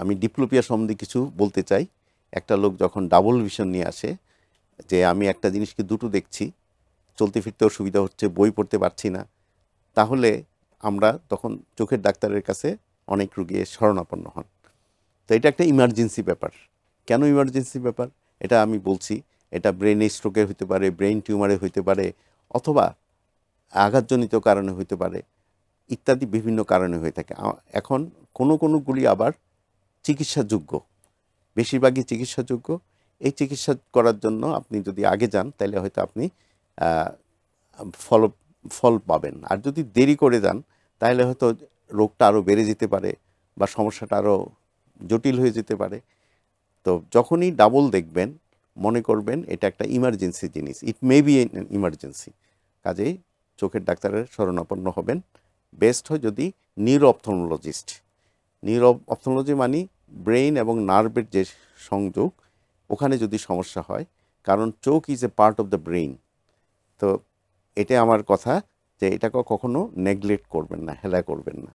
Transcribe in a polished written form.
আমি ডিপ্লোপিয়া সম্বন্ধে কিছু বলতে চাই। একটা লোক যখন ডাবল ভিশন নিয়ে আসে, যে আমি একটা জিনিসকে দুটো দেখছি, চলতে ফিরতেও সুবিধা হচ্ছে, বই পড়তে পারছি না, তাহলে আমরা তখন চোখের ডাক্তারের কাছে অনেক রুগী শরণাপন্ন হন। তো এটা একটা ইমার্জেন্সি ব্যাপার। কেন ইমার্জেন্সি ব্যাপার এটা আমি বলছি। এটা ব্রেন স্ট্রোকে হতে পারে, ব্রেন টিউমারে হইতে পারে, অথবা আঘাতজনিত কারণে হইতে পারে, ইত্যাদি বিভিন্ন কারণে হয়ে থাকে। এখন কোনোগুলি আবার চিকিৎসাযোগ্য, বেশিরভাগই চিকিৎসাযোগ্য। এই চিকিৎসা করার জন্য আপনি যদি আগে যান তাহলে হয়তো আপনি আহ, ফল ফল পাবেন। আর যদি দেরি করে যান তাহলে হয়তো রোগটা আরও বেড়ে যেতে পারে বা সমস্যাটা আরও জটিল হয়ে যেতে পারে। তো যখনই ডাবল দেখবেন মনে করবেন এটা একটা ইমার্জেন্সি জিনিস, ইট মে বি ইমার্জেন্সি। কাজেই চোখের ডাক্তারের শরণাপন্ন হবেন। বেস্ট হয় যদি নিউরো অপথলমোলজিস্ট, নিউরো অপথলমোলজি মানে ব্রেইন এবং নার্ভের যে সংযোগ, ওখানে যদি সমস্যা হয়, কারণ চোখ is a part of the brain. তো এটা আমার কথা, যে এটাকে কখনো নেগলেক্ট করবেন না, হেলা করবেন না।